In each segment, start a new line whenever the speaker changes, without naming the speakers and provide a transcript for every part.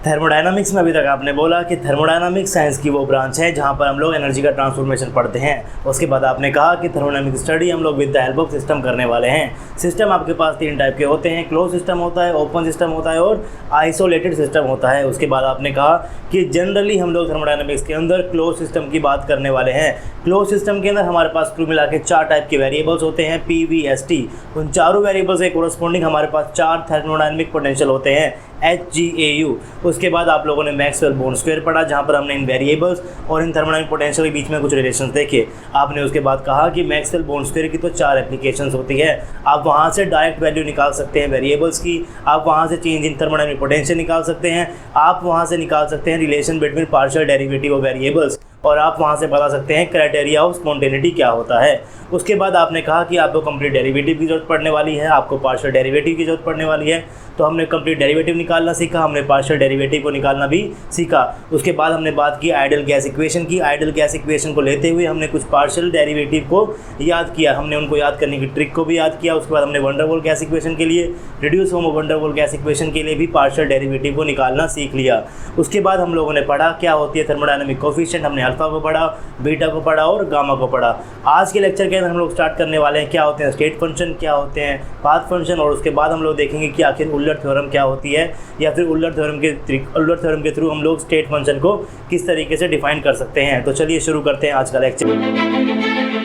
Thermodynamics में अभी तक आपने बोला कि थर्मोडायनामिक्स साइंस की वो ब्रांच है जहाँ पर हम लोग एनर्जी का ट्रांसफॉर्मेशन पढ़ते हैं। उसके बाद आपने कहा कि थर्मोडायनामिक स्टडी हम लोग with the help of system करने वाले हैं। सिस्टम आपके पास 3 टाइप के होते हैं, क्लोज सिस्टम होता है, ओपन सिस्टम होता है और आइसोलेटेड सिस्टम होता है। उसके बाद आपने कहा कि जनरली हम लोग थर्मोडायनामिक्स के अंदर क्लोज सिस्टम की बात करने वाले हैं। क्लोज सिस्टम के अंदर हमारे पास कुल मिला के 4 टाइप के वेरिएबल्स होते हैं, पी वी एस टी। उन चारों वेरिएबल्स के कोरस्पॉन्डिंग हमारे पास 4 थर्मोडायनामिक पोटेंशियल होते हैं, HGAU। उसके बाद आप लोगों ने मैक्सवेल बोर्न स्क्वायर पढ़ा जहाँ पर हमने इन वेरिएबल्स और इन थर्मोडायनामिक पोटेंशियल के बीच में कुछ रिलेशंस देखे। आपने उसके बाद कहा कि मैक्सवेल बोर्न स्क्वायर की तो 4 एप्लीकेशंस होती है। आप वहाँ से डायरेक्ट वैल्यू निकाल सकते हैं वेरिएबल्स की, आप वहाँ से चेंज इन थर्मोडायनामिक पोटेंशियल निकाल सकते हैं, आप वहाँ से निकाल सकते हैं relation between partial derivative of variables, और आप वहाँ से बता सकते हैं क्राइटेरिया ऑफ स्पॉन्टेनिटी क्या होता है। उसके बाद आपने कहा कि आपको कंप्लीट डेरिवेटिव की जरूरत पड़ने वाली है, आपको पार्शियल डेरिवेटिव की जरूरत पड़ने वाली है। तो हमने कंप्लीट डेरिवेटिव निकालना सीखा, हमने पार्शियल डेरिवेटिव को निकालना भी सीखा। उसके बाद हमने बात की आइडियल गैस इक्वेशन की। आइडियल गैस इक्वेशन को लेते हुए हमने कुछ पार्शियल डेरिवेटिव को याद किया, हमने उनको याद करने की ट्रिक को भी याद किया। उसके बाद हमने वंडर वॉल गैस इक्वेशन के लिए, reduce form of wonder wall gas equation के लिए भी पार्शियल डेरिवेटिव को निकालना सीख लिया। उसके बाद हम लोगों ने पढ़ा क्या होती है थर्मोडायनामिक कोफिशिएंट। हमने अल्फा को पढ़ा, बीटा को पढ़ा और गामा को पढ़ा। आज के लेक्चर के अंदर हम लोग स्टार्ट करने वाले हैं क्या होते हैं स्टेट फंक्शन, क्या होते हैं पाथ फंक्शन, और उसके बाद हम लोग देखेंगे कि आखिर उल्लर थ्योरम क्या होती है, या फिर उल्लर थ्योरम के थ्रू हम लोग स्टेट फंक्शन को किस तरीके से डिफाइन कर सकते हैं। तो चलिए शुरू करते हैं आज का lecture.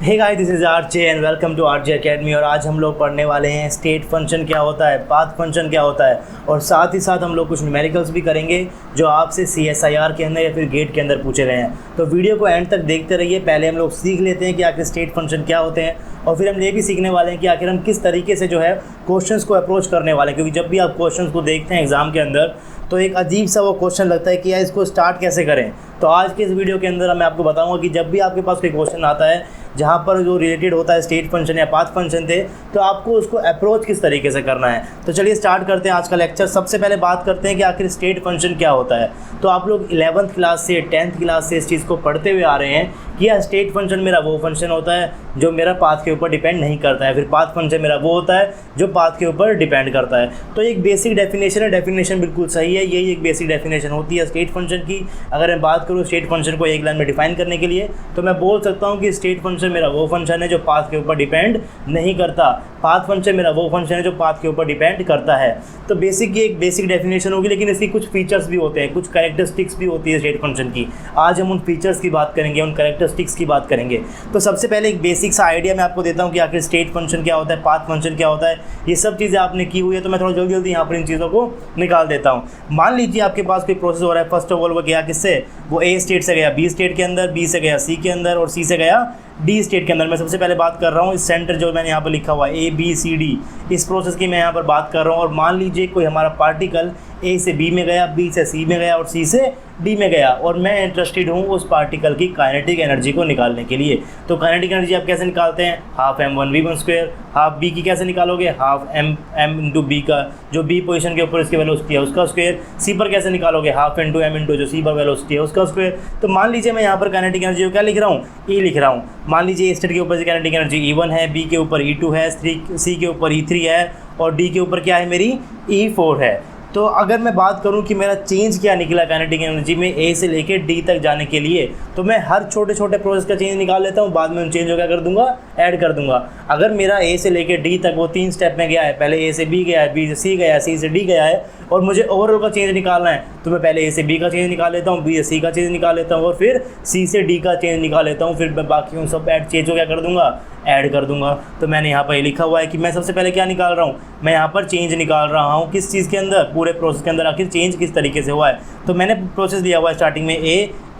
Hey guys, this is RJ and welcome to RJ academy. और आज हम लोग पढ़ने वाले हैं स्टेट फंक्शन क्या होता है, पाथ फंक्शन क्या होता है, और साथ ही साथ हम लोग कुछ न्यूमेरिकल्स भी करेंगे जो आपसे CSIR के अंदर या फिर गेट के अंदर पूछे गए हैं। तो वीडियो को एंड तक देखते रहिए। पहले हम लोग सीख लेते हैं कि आखिर स्टेट फंक्शन क्या होते हैं, और फिर हम ये भी सीखने वाले हैं कि आखिर हम किस तरीके से जो है क्वेश्चंस को अप्रोच करने वाले हैं। क्योंकि जब भी आप क्वेश्चंस को देखते हैं एग्ज़ाम के अंदर तो एक अजीब सा वो क्वेश्चन लगता है कि यार इसको स्टार्ट कैसे करें। तो आज के इस वीडियो के अंदर मैं आपको बताऊंगा कि जब भी आपके पास कोई क्वेश्चन आता है जहाँ पर जो रिलेटेड होता है स्टेट फंक्शन या पाथ फंक्शन थे, तो आपको उसको अप्रोच किस तरीके से करना है। तो चलिए स्टार्ट करते हैं आज का लेक्चर। सबसे पहले बात करते हैं कि आखिर स्टेट फंक्शन क्या होता है। तो आप लोग 11th क्लास से 10th क्लास से इस चीज़ को पढ़ते हुए आ रहे हैं कि यह स्टेट फंक्शन मेरा वो फंक्शन होता है जो मेरा पाथ के ऊपर डिपेंड नहीं करता है, फिर पाथ फंक्शन मेरा वो होता है जो पाथ के ऊपर डिपेंड करता है। तो एक बेसिक डेफिनेशन है, डेफिनेशन बिल्कुल सही है, यही एक बेसिक डेफिनेशन होती है स्टेट फंक्शन की। अगर मैं बात करूँ स्टेट फंक्शन को एक लाइन में डिफाइन करने के लिए, तो मैं बोल सकता हूँ कि स्टेट फंक्शन मेरा वो फंक्शन है जो पाथ के ऊपर डिपेंड नहीं करता, पाथ फंक्शन मेरा वो फंक्शन है जो पाथ के ऊपर डिपेंड करता है। तो बेसिक ये एक बेसिक डेफिनेशन होगी, लेकिन इसकी कुछ फीचर्स भी होते हैं, कुछ कैरेक्टरिस्टिक्स भी होती है स्टेट फंक्शन की। आज हम उन फीचर्स की बात करेंगे, उन कैरेक्टरिस्टिक्स की बात करेंगे। तो सबसे पहले एक बेसिक सा आइडिया मैं आपको देता हूँ कि आखिर स्टेट फंक्शन क्या होता है, पाथ फंक्शन क्या होता है। ये सब चीज़ें आपने की हुई है, तो मैं थोड़ा जल्दी जल्दी यहाँ पर इन चीज़ों को निकाल देता हूँ। मान लीजिए आपके पास कोई प्रोसेस हो रहा है। फर्स्ट ऑफ ऑल वो गया किससे, वो A स्टेट से गया B स्टेट के अंदर, B से गया C के अंदर, और C से गया D स्टेट के अंदर। मैं सबसे पहले बात कर रहा हूँ इस सेंटर जो मैंने यहाँ पर लिखा हुआ है ABCD, इस प्रोसेस की मैं यहाँ पर बात कर रहा हूँ। और मान लीजिए कोई हमारा पार्टिकल A से B में गया, B से C में गया और C से D में गया, और मैं इंटरेस्टेड हूँ उस पार्टिकल की काइनेटिक एनर्जी को निकालने के लिए। तो काइनेटिक एनर्जी आप कैसे निकालते हैं, हाफ m1v1 हाफ B की कैसे निकालोगे, हाफ m इंटू B का, जो B पोजीशन के ऊपर इसकी वेलोसिटी है उसका स्क्वायर। C पर कैसे निकालोगे, हाफ इंटू m इंटू जो C पर वेलोसिटी है उसका स्क्वायर। तो मान लीजिए मैं यहाँ पर काइनेटिक एनर्जी को क्या लिख रहा हूँ, E लिख रहा हूँ। मान लीजिए A स्टेट के ऊपर से काइनेटिक एनर्जी E1 है, B के ऊपर E2 है, C के ऊपर E3 है, और D के ऊपर क्या है मेरी E4 है। तो अगर मैं बात करूं कि मेरा चेंज क्या निकला काइनेटिक एनर्जी में A से लेके D तक जाने के लिए, तो मैं हर छोटे छोटे प्रोसेस का चेंज निकाल लेता हूं, बाद में उन चेंज को क्या कर दूंगा, ऐड कर दूंगा। अगर मेरा A से लेके D तक वो 3 स्टेप में गया है, पहले A से B गया है, B से C गया है, C से D गया है, और मुझे ओवरऑल का चेंज निकालना है, तो मैं पहले A से B का चेंज निकाल लेता हूँ, B से C का चेंज निकाल लेता हूँ, और फिर C से D का चेंज निकाल लेता हूँ। फिर मैं बाकी उन सब चेंज को क्या कर दूंगा, ऐड कर दूंगा। तो मैंने यहाँ पर लिखा हुआ है कि मैं सबसे पहले क्या निकाल रहा हूँ, मैं यहाँ पर चेंज निकाल रहा हूँ किस चीज़ के अंदर, पूरे प्रोसेस के अंदर आखिर चेंज किस तरीके से हुआ है। तो मैंने प्रोसेस दिया हुआ है स्टार्टिंग में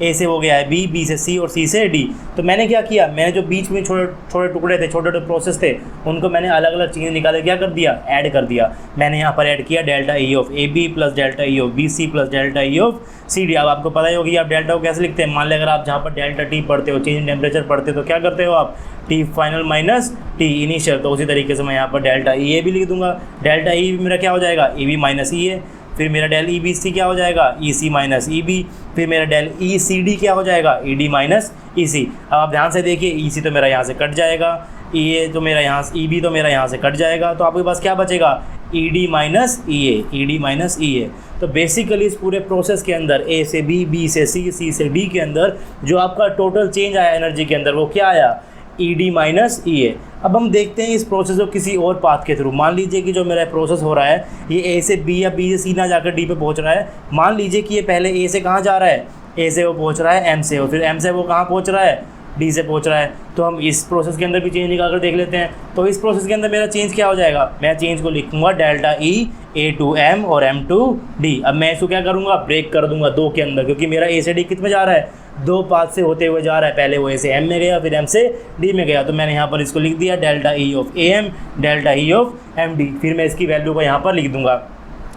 A से हो गया है B, B से C और C से D। तो मैंने क्या किया, मैंने जो बीच में छोटे छोटे टुकड़े थे, छोटे छोटे प्रोसेस थे, उनको मैंने अलग अलग चीज़ें निकाले, क्या कर दिया, ऐड कर दिया। मैंने यहाँ पर ऐड किया delta E of AB plus delta E of BC plus delta E of CD। अब आपको पता ही होगी आप डेल्टा को कैसे लिखते हैं। मान लें अगर आप जहाँ पर डेल्टा T पढ़ते हो, चेंज इन टेम्परेचर पढ़ते हो, तो क्या करते हो आप, T final minus T initial, तो उसी तरीके से मैं यहाँ पर डेल्टा ई ए भी लिख दूंगा। डेल्टा ई मेरा क्या हो जाएगा, ई बी माइनस ई ए। फिर मेरा डेल ई बी सी क्या हो जाएगा, ई सी माइनस ई बी। फिर मेरा डेल ई सी डी क्या हो जाएगा, ई डी माइनस ई सी। अब आप ध्यान से देखिए, ई सी तो मेरा यहाँ से कट जाएगा, ई ए तो मेरा यहाँ से, ई बी तो मेरा यहाँ से कट जाएगा, तो आपके पास क्या बचेगा, ई डी माइनस ई ए, ई डी माइनस ई ए। तो बेसिकली इस पूरे प्रोसेस के अंदर ए से बी, बी से सी, सी से डी के अंदर जो आपका टोटल चेंज आया एनर्जी के अंदर वो क्या आया, ई डी माइनस ई ए। अब हम देखते हैं इस प्रोसेस को किसी और पाथ के थ्रू। मान लीजिए कि जो मेरा प्रोसेस हो रहा है ये ए से बी या बी से सी ना जाकर डी पे पहुंच रहा है। मान लीजिए कि ये पहले ए से कहाँ जा रहा है, ए से वो पहुंच रहा है एम से, और फिर एम से वो कहाँ पहुंच रहा है, डी से पहुंच रहा है। तो हम इस प्रोसेस के अंदर भी चेंज निकाल कर देख लेते हैं। तो इस प्रोसेस के अंदर मेरा चेंज क्या हो जाएगा, मैं चेंज को लिखूंगा delta E A to M और एम टू डी। अब मैं इसको क्या करूँगा, ब्रेक कर दूंगा दो के अंदर, क्योंकि मेरा ए से डी कितने में जा रहा है, दो पाथ से होते हुए जा रहा है। पहले वो ए से एम में गया, फिर एम से डी में गया। तो मैंने यहाँ पर इसको लिख दिया delta E of A M, delta E of M D. फिर मैं इसकी वैल्यू को यहाँ पर लिख दूंगा।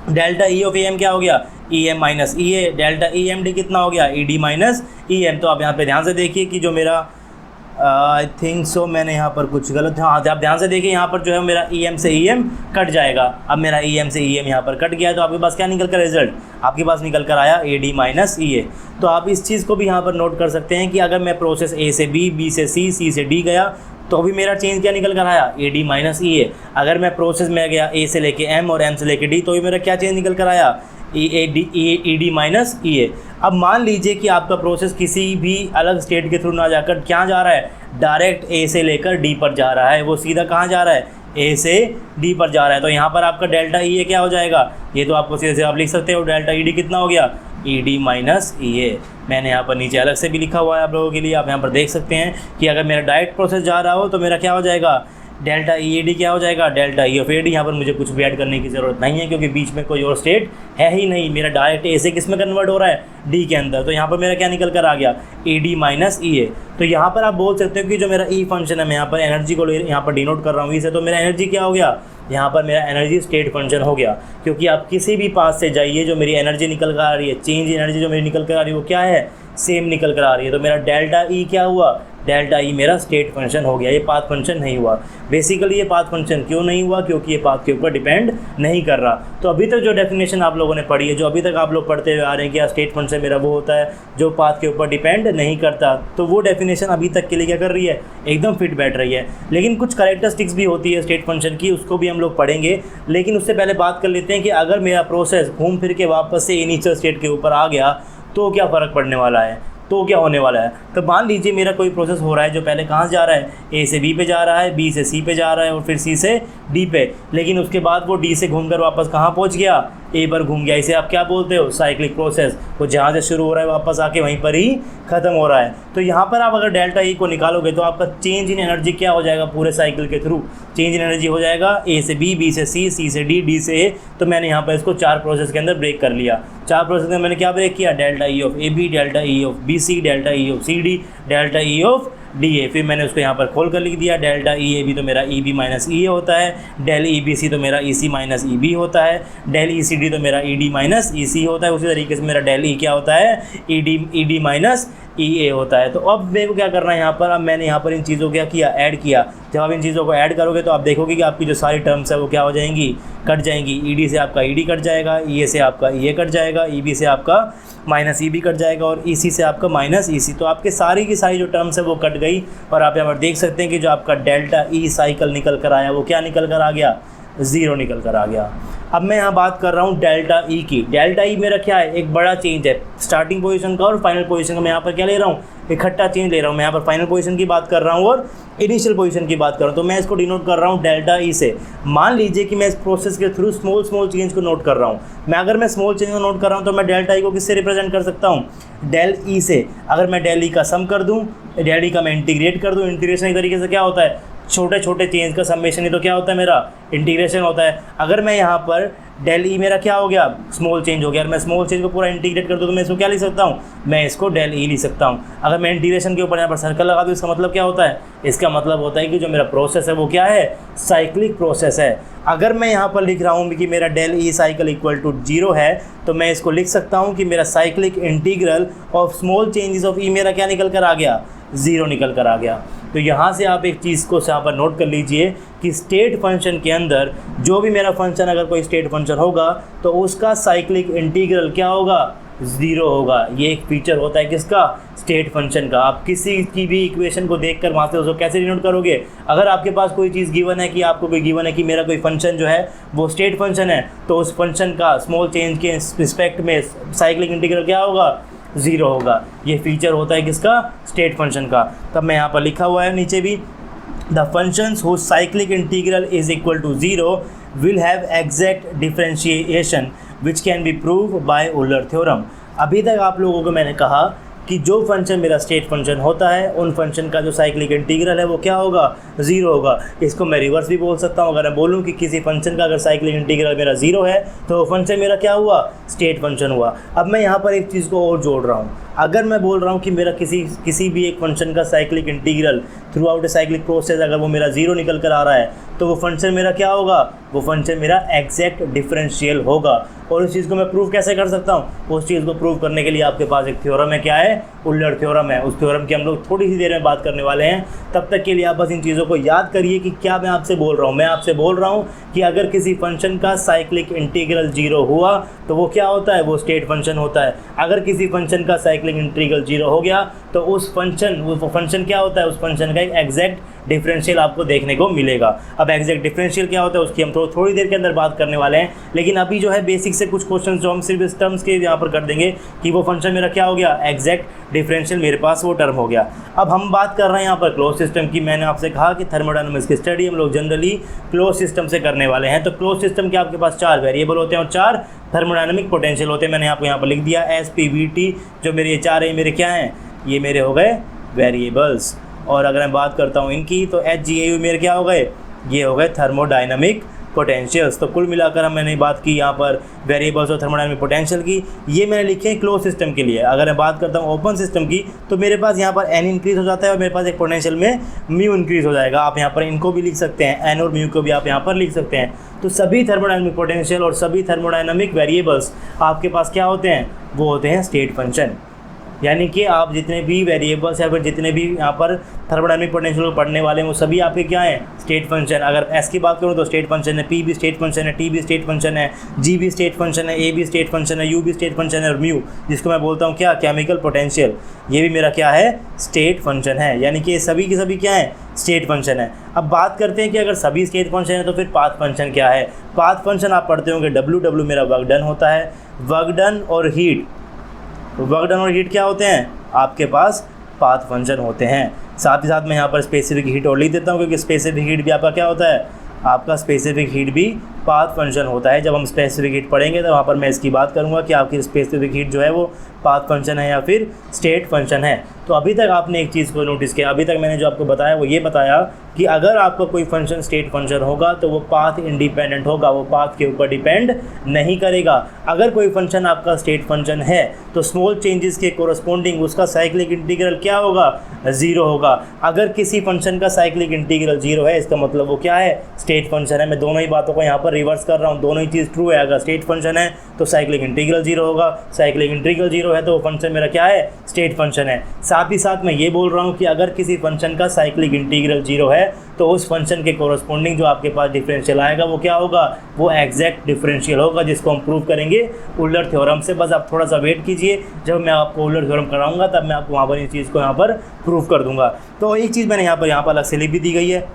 Delta E of A M क्या हो गया, E M minus E A. Delta E M D कितना हो गया, E D minus E M. तो आप यहाँ पे ध्यान से देखिए कि जो मेरा आई थिंक सो मैंने यहाँ पर कुछ गलत, हाँ आप ध्यान से देखिए, यहाँ पर जो है मेरा ई एम से ई एम कट जाएगा। अब मेरा ई एम से ई एम यहाँ पर कट गया, तो आपके पास क्या निकल कर रिजल्ट, आपके पास निकल कर आया ए डी माइनस ई ए। तो आप इस चीज़ को भी यहाँ पर नोट कर सकते हैं कि अगर मैं प्रोसेस ए से बी, बी से सी, सी से डी गया, तो भी मेरा चेंज क्या निकल कर आया, ए डी माइनस ई ए। अगर मैं प्रोसेस में गया ए से लेके एम और एम से लेके डी, तो भी मेरा क्या चेंज निकल कर आया, ई डी माइनस ई ए। अब मान लीजिए कि आपका प्रोसेस किसी भी अलग स्टेट के थ्रू ना जाकर क्या जा रहा है, डायरेक्ट ए से लेकर डी पर जा रहा है। वो सीधा कहाँ जा रहा है, ए से डी पर जा रहा है। तो यहाँ पर आपका डेल्टा ई ए क्या हो जाएगा, ये तो आपको सीधे से आप लिख सकते हो, डेल्टा ई डी कितना हो गया, ई डी माइनस ई ए। मैंने यहाँ पर नीचे अलग से भी लिखा हुआ है आप लोगों के लिए। आप यहाँ पर देख सकते हैं कि अगर मेरा डायरेक्ट प्रोसेस जा रहा हो तो मेरा क्या हो जाएगा, डेल्टा ई ए डी क्या हो जाएगा, delta E of A D. यहाँ पर मुझे कुछ भी ऐड करने की ज़रूरत नहीं है, क्योंकि बीच में कोई और स्टेट है ही नहीं। मेरा डायरेक्ट ए से किस में कन्वर्ट हो रहा है, डी के अंदर। तो यहाँ पर मेरा क्या निकल कर आ गया, ई डी माइनस ई ए। तो यहाँ पर आप बोल सकते हो कि जो मेरा ई फंक्शन है, मैं यहाँ पर एनर्जी को यहाँ पर डिनोट कर रहा हूँ ई से, तो मेरा एनर्जी क्या हो गया, यहाँ पर मेरा एनर्जी स्टेट फंक्शन हो गया। क्योंकि आप किसी भी पास से जाइए, जो मेरी एनर्जी निकल कर आ रही है, चेंज एनर्जी जो मेरी निकल कर आ रही है वो क्या है, सेम निकल कर आ रही है। तो मेरा डेल्टा ई क्या हुआ, डेल्टा ई मेरा स्टेट फंक्शन हो गया, ये पाथ फंक्शन नहीं हुआ। बेसिकली ये पाथ फंक्शन क्यों नहीं हुआ, क्योंकि ये पाथ के ऊपर डिपेंड नहीं कर रहा। तो अभी तक जो डेफिनेशन आप लोगों ने पढ़ी है, जो अभी तक आप लोग पढ़ते हुए आ रहे हैं कि स्टेट फंक्शन मेरा वो होता है जो पाथ के ऊपर डिपेंड नहीं करता, तो वो डेफिनेशन अभी तक के लिए क्या कर रही है, एकदम फिट बैठ रही है। लेकिन कुछ कैरेक्टरिस्टिक्स भी होती है स्टेट फंक्शन की, उसको भी हम लोग पढ़ेंगे। लेकिन उससे पहले बात कर लेते हैं कि अगर मेरा प्रोसेस घूम फिर के वापस से इनिशियल स्टेट के ऊपर आ गया तो क्या फ़र्क पड़ने वाला है, तो क्या होने वाला है। तो मान लीजिए मेरा कोई प्रोसेस हो रहा है जो पहले कहाँ से जा रहा है, ए से बी पे जा रहा है, बी से सी पे जा रहा है और फिर सी से डी पे। लेकिन उसके बाद वो डी से घूमकर वापस कहाँ पहुँच गया, ए पर घूम गया। इसे आप क्या बोलते हो, साइक्लिक प्रोसेस। वो जहाँ से शुरू हो रहा है वापस आके वहीं पर ही ख़त्म हो रहा है। तो यहाँ पर आप अगर डेल्टा ई को निकालोगे तो आपका चेंज इन एनर्जी क्या हो जाएगा, पूरे साइकिल के थ्रू चेंज इन एनर्जी हो जाएगा ए से बी, बी से सी, सी से डी, डी से ए। तो मैंने यहाँ पर इसको 4 प्रोसेस के अंदर ब्रेक कर लिया। 4 प्रोसेस में मैंने क्या ब्रेक किया, delta E of A B, delta E of B C, delta E of C D, delta E of D A. फिर मैंने उसको यहाँ पर खोल कर लिख दिया, डेल्टा ई ए बी तो मेरा ई बी माइनस ई ए होता है, डेल ई बी सी तो मेरा ई सी माइनस ई बी होता है, डेल ई सी डी तो मेरा ई डी माइनस ई सी होता है। उसी तरीके से मेरा डेल ई क्या होता है, ई डी माइनस ई ए होता है। तो अब मेरे को क्या करना है यहाँ पर, अब मैंने यहाँ पर इन चीज़ों को क्या किया, ऐड किया। जब आप इन चीज़ों को ऐड करोगे तो आप देखोगे कि आपकी जो सारी टर्म्स है वो क्या हो जाएंगी, कट जाएंगी। ई डी से आपका ई डी कट जाएगा, ई ए से आपका ई ए कट जाएगा, ई बी से आपका माइनस ई बी कट जाएगा और ई सी से आपका माइनस ई सी। तो आपके सारी की सारी जो टर्म्स है वो कट गई। और आप यहाँ पर देख सकते हैं कि जो आपका डेल्टा ई साइकिल निकल कर आया वो क्या निकल कर आ गया, 0 निकल कर आ गया। अब मैं यहाँ बात कर रहा हूँ डेल्टा ई की। डेल्टा ई मेरा क्या है, एक बड़ा चेंज है स्टार्टिंग पोजीशन का और फाइनल पोजीशन का। मैं यहाँ पर क्या ले रहा हूँ, इकट्ठा चेंज ले रहा हूँ। मैं यहाँ पर फाइनल पोजीशन की बात कर रहा हूँ और इनिशियल पोजीशन की बात कर रहा हूँ। तो मैं इसको डिनोट कर रहा हूँ डेल्टा ई से। मान लीजिए कि मैं इस प्रोसेस के थ्रू स्मॉल चेंज को नोट कर रहा हूँ। अगर मैं स्मॉल चेंज को नोट कर रहा हूँ तो मैं डेल्टा ई को किससे रिप्रेजेंट कर सकता हूँ, डेल ई से। अगर मैं डेल ई का सम कर दूँ, डेल ई का मैं इंटीग्रेट कर दूँ, इंटीग्रेशन एक तरीके से क्या होता है, छोटे छोटे चेंज का समेशन ही तो क्या होता है, मेरा इंटीग्रेशन होता है। अगर मैं यहाँ पर डेल ई मेरा क्या हो गया, स्मॉल चेंज हो गया। अगर मैं स्मॉल चेंज को पूरा इंटीग्रेट कर दूँ तो मैं इसको क्या लिख सकता हूँ, मैं इसको डेल ई लिख सकता हूँ। अगर मैं इंटीग्रेशन के ऊपर यहाँ पर सर्कल लगा दूँ, इसका मतलब क्या होता है, इसका मतलब होता है कि जो मेरा प्रोसेस है वो क्या है, साइक्लिक प्रोसेस है। अगर मैं यहाँ पर लिख रहा हूँ कि मेरा del E cycle equal to 0 है, तो मैं इसको लिख सकता हूँ कि मेरा cyclic integral of small changes of E मेरा क्या निकल कर आ गया, 0 निकल कर आ गया। तो यहाँ से आप एक चीज़ को यहाँ पर नोट कर लीजिए कि स्टेट फंक्शन के अंदर जो भी मेरा फंक्शन, अगर कोई स्टेट फंक्शन होगा तो उसका साइक्लिक इंटीग्रल क्या होगा, 0 होगा। ये एक फीचर होता है किसका, स्टेट फंक्शन का। आप किसी की भी इक्वेशन को देखकर वहाँ से उसको कैसे डिनोट करोगे, अगर आपके पास कोई चीज़ गिवन है कि आपको कोई गिवन है कि मेरा कोई फंक्शन जो है वो स्टेट फंक्शन है, तो उस फंक्शन का स्मॉल चेंज के रिस्पेक्ट में साइक्लिक इंटीग्रल क्या होगा, 0 होगा। ये फीचर होता है किसका, स्टेट फंक्शन का। तब मैं यहाँ पर लिखा हुआ है नीचे भी, the functions whose cyclic integral is equal to 0 will have exact differentiation which can be proved by Euler theorem। अभी तक आप लोगों को मैंने कहा कि जो फंक्शन मेरा स्टेट फंक्शन होता है उन फंक्शन का जो साइक्लिक इंटीग्रल है वो क्या होगा, 0 होगा। इसको मैं रिवर्स भी बोल सकता हूँ, अगर मैं बोलूँ कि किसी फंक्शन का अगर साइक्लिक इंटीग्रल मेरा 0 है तो वो फंक्शन मेरा क्या हुआ, स्टेट फंक्शन हुआ। अब मैं यहाँ पर एक चीज़ को और जोड़ रहा हूँ, अगर मैं बोल रहा हूँ कि मेरा किसी भी एक फंक्शन का cyclic integral through out a cyclic process अगर वो मेरा 0 निकल कर आ रहा है तो वो फंक्शन मेरा क्या होगा, वो फंक्शन मेरा एग्जैक्ट डिफरेंशियल होगा। और उस चीज़ को मैं प्रूव कैसे कर सकता हूँ, उस चीज़ को प्रूव करने के लिए आपके पास एक थ्योरम है, क्या है, उल्लर थ्योरम है। उस थ्योरम की हम लोग थोड़ी सी देर में बात करने वाले हैं। तब तक के लिए आप बस इन चीज़ों को याद करिए कि क्या मैं आपसे बोल रहा हूँ। मैं आपसे बोल रहा हूँ कि अगर किसी फंक्शन का साइक्लिक इंटीग्रल 0 हुआ तो वो क्या होता है, वो स्टेट फंक्शन होता है। अगर किसी फंक्शन का साइक्लिक इंटीग्रल 0 हो गया तो वो फंक्शन क्या होता है, उस फंक्शन का एक एग्जैक्ट डिफरेंशियल आपको देखने को मिलेगा। अब एग्जैक्ट डिफरेंशियल क्या होता है उसकी हम थोड़ी देर के अंदर बात करने वाले हैं, लेकिन अभी जो है बेसिक से कुछ क्वेश्चन जो हम सिर्फ इस टर्म्स के यहाँ पर कर देंगे कि वो फंक्शन मेरा क्या हो गया, एग्जैक्ट डिफरेंशियल मेरे पास वो टर्म हो गया। अब हम बात कर रहे हैं यहाँ पर क्लोज सिस्टम की। मैंने आपसे कहा कि थर्मोडायनामिक्स की स्टडी हम लोग जनरली क्लोज सिस्टम से करने वाले हैं। तो क्लोज सिस्टम के आपके पास 4 वेरिएबल होते हैं और 4 थर्मोडायनामिक पोटेंशियल होते हैं। मैंने आपको यहाँ पर लिख दिया एस पी वी टी, जो मेरे ये 4 है मेरे क्या हैं, ये मेरे हो गए वेरिएबल्स। और अगर मैं बात करता हूँ इनकी तो एच जी ए यू मेरे क्या हो गए, ये हो गए थर्मोडायनामिक पोटेंशियल्स। तो कुल मिलाकर मैंने बात की यहाँ पर वेरिएबल्स और थर्मोडायनामिक पोटेंशियल की, ये मैंने लिखे हैं क्लोज सिस्टम के लिए। अगर मैं बात करता हूँ ओपन सिस्टम की तो मेरे पास यहाँ पर एन इंक्रीज़ हो जाता है और मेरे पास एक पोटेंशियल में म्यू इंक्रीज़ हो जाएगा। आप यहाँ पर इनको भी लिख सकते हैं, एन और म्यू को भी आप यहाँ पर लिख सकते हैं। तो सभी थर्मोडायनामिक पोटेंशियल और सभी थर्मोडायनामिक वेरिएबल्स आपके पास क्या होते हैं, वो होते हैं स्टेट फंक्शन। यानी कि आप जितने भी वेरिएबल्स या फिर जितने भी यहाँ पर थर्मोडायनामिक पोटेंशियल को पढ़ने वाले हैं वो सभी आपके क्या हैं, स्टेट फंक्शन। अगर एस की बात करूँ तो स्टेट फंक्शन है, पी भी स्टेट फंक्शन है, टी भी स्टेट फंक्शन है, जी भी स्टेट फंक्शन है, ए भी स्टेट फंक्शन है, यू भी स्टेट फंक्शन है और म्यू जिसको मैं बोलता हूँ क्या, केमिकल पोटेंशियल, ये भी मेरा क्या है, स्टेट फंक्शन है। यानी कि सभी के सभी क्या है, स्टेट फंक्शन है। अब बात करते हैं कि अगर सभी स्टेट फंक्शन है तो फिर पाथ फंक्शन क्या है। पाथ फंक्शन आप पढ़ते होंगे डब्ल्यू मेरा वर्क डन होता है। वर्क डन और हीट, वर्क डन और हीट क्या होते हैं, आपके पास पाथ फंक्शन होते हैं। साथ ही साथ मैं यहाँ पर स्पेसिफिक हीट और लिख देता हूँ क्योंकि स्पेसिफिक हीट भी आपका क्या होता है, आपका स्पेसिफिक हीट भी पाथ फंक्शन होता है। जब हम स्पेसिफिक हीट पढ़ेंगे तो वहाँ पर मैं इसकी बात करूँगा कि आपकी स्पेसिफिक हीट जो है वो पाथ फंक्शन है या फिर स्टेट फंक्शन है। तो अभी तक आपने एक चीज़ को नोटिस किया, अभी तक मैंने जो आपको बताया वो ये बताया कि अगर आपका कोई फंक्शन स्टेट फंक्शन होगा तो वो पाथ इंडिपेंडेंट होगा, वो पाथ के ऊपर डिपेंड नहीं करेगा। अगर कोई फंक्शन आपका स्टेट फंक्शन है तो स्मॉल चेंजेस के कोरस्पोंडिंग उसका साइक्लिक इंटीग्रल क्या होगा, 0 होगा। अगर किसी फंक्शन का साइक्लिक इंटीग्रल 0 है इसका मतलब वो क्या है, स्टेट फंक्शन है। मैं दोनों ही बातों को यहाँ पर रिवर्स कर रहा हूँ, दोनों ही चीज़ ट्रू है। अगर स्टेट फंक्शन है तो साइक्लिक इंटीग्रल 0 होगा, साइक्लिक इंटीग्रल 0 है तो वो फंक्शन मेरा क्या है, स्टेट फंक्शन है। साथ ही साथ मैं ये बोल रहा हूँ कि अगर किसी फंक्शन का साइक्लिक इंटीग्रल 0 है तो उस फंक्शन के कोरस्पोंडिंग जो आपके पास डिफरेंशियल आएगा वो क्या होगा, वो एग्जैक्ट डिफरेंशियल होगा, जिसको हम प्रूव करेंगे उल्लर थ्योरम से। बस आप थोड़ा सा वेट कीजिए, जब मैं आपको उल्लर थ्योरम कराऊंगा तब मैं आपको वहाँ पर इस चीज़ को यहाँ पर प्रूव कर दूंगा। तो एक चीज़ मैंने यहाँ पर अलग से लिख भी दी गई है,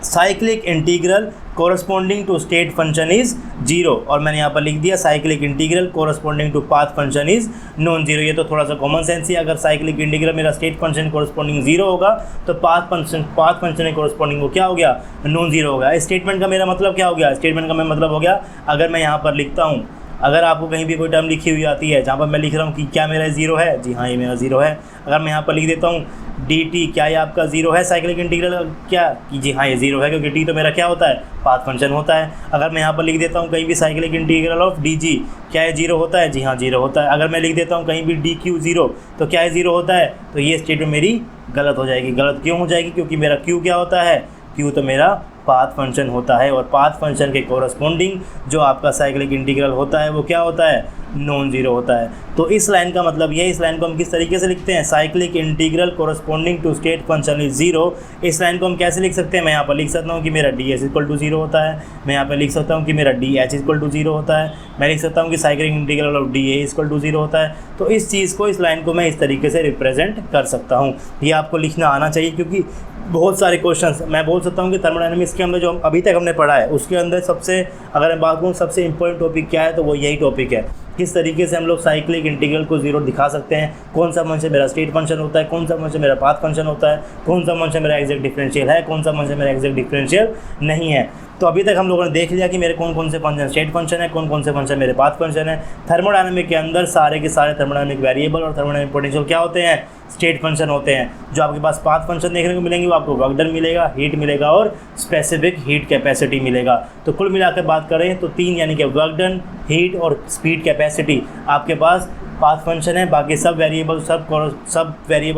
cyclic integral corresponding to state function is 0, और मैंने यहाँ पर लिख दिया cyclic integral corresponding to path function is non 0। ये तो थोड़ा सा कॉमन सेंस ही, अगर साइक्लिक इंटीग्रल मेरा स्टेट फंक्शन कोरस्पोंडिंग 0 होगा तो पाथ फंक्शन कोरस्पोंडिंग वो क्या हो गया, नॉन 0 हो गया। स्टेटमेंट का मेरा मतलब क्या हो गया, स्टेटमेंट का मैं मतलब हो गया, अगर मैं यहाँ पर लिखता हूँ, अगर आपको कहीं भी कोई टर्म लिखी हुई आती है जहाँ पर मैं लिख रहा हूँ कि क्या मेरा 0 है, जी हाँ ये मेरा 0 है। अगर मैं यहाँ पर लिख देता हूँ dt, क्या ये आपका 0 है साइक्लिक इंटीग्रल, क्या कि जी हाँ ये 0 है, क्योंकि t तो मेरा क्या होता है, पाथ फंक्शन होता है। अगर मैं यहाँ पर लिख देता हूँ कहीं भी साइक्लिक इंटीग्रल ऑफ dg, क्या ये 0 होता है, जी हाँ 0 होता है। अगर मैं लिख देता हूँ कहीं भी dq 0, तो क्या ये 0 होता है, तो ये स्टेटमेंट मेरी गलत हो जाएगी। गलत क्यों हो जाएगी, क्योंकि मेरा q क्या होता है, q तो मेरा पाथ फंक्शन होता है, और पाथ फंक्शन के कोरस्पोंडिंग जो आपका साइक्लिक इंटीग्रल होता है वो क्या होता है, नॉन ज़ीरो होता है। तो इस लाइन का मतलब ये है, इस लाइन को हम किस तरीके से लिखते हैं, cyclic integral corresponding to state function is zero. इस लाइन को हम कैसे लिख सकते हैं, मैं यहाँ पर लिख सकता हूँ कि मेरा D S equal to zero होता है, मैं यहाँ पर लिख सकता हूँ कि मेरा D H equal to zero होता है, मैं लिख सकता हूँ कि cyclic integral of D A equal to zero होता है। तो इस चीज़ को, इस लाइन को मैं इस तरीके से रिप्रेजेंट कर सकता हूँ। ये आपको लिखना आना चाहिए, क्योंकि बहुत सारे क्वेश्चंस मैं बोल सकता हूँ कि थर्मोडायनामिक्स के अंदर जो अभी तक हमने पढ़ा है उसके अंदर सबसे, अगर मैं बात करूँ सबसे इंपॉर्टेंट टॉपिक क्या है, तो वो यही टॉपिक है, किस तरीके से हम लोग साइक्लिक इंटीग्रल को जीरो दिखा सकते हैं, कौन सा फंक्शन मेरा स्टेट फंक्शन होता है, कौन सा फंक्शन मेरा पाथ फंक्शन होता है, कौन सा फंक्शन मेरा एग्जैक्ट डिफरेंशियल है, कौन सा फंक्शन मेरा एग्जैक्ट डिफरेंशियल नहीं है। तो अभी तक हम लोगों ने देख लिया कि मेरे कौन कौन से फंक्शन स्टेट फंक्शन है, कौन कौन से फंक्शन मेरे पाथ फंक्शन है। थर्मोडायनामिक के अंदर सारे के सारे थर्मोडायनामिक वेरिएबल और थर्मोडायनामिक पोटेंशियल क्या होते हैं, स्टेट फंक्शन होते हैं। जो आपके पास पाथ फंक्शन देखने को मिलेंगे वो आपको वर्क डन मिलेगा, हीट मिलेगा और स्पेसिफिक हीट कैपेसिटी मिलेगा। तो कुल मिलाकर बात करें तो 3 यानी कि वर्क डन, हीट और स्पीड कैपेसिटी आपके पास पाथ फंक्शन है। बाकी सब वेरिएबल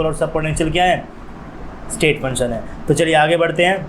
और सब पोटेंशियल क्या है, स्टेट फंक्शन है। तो चलिए आगे बढ़ते हैं,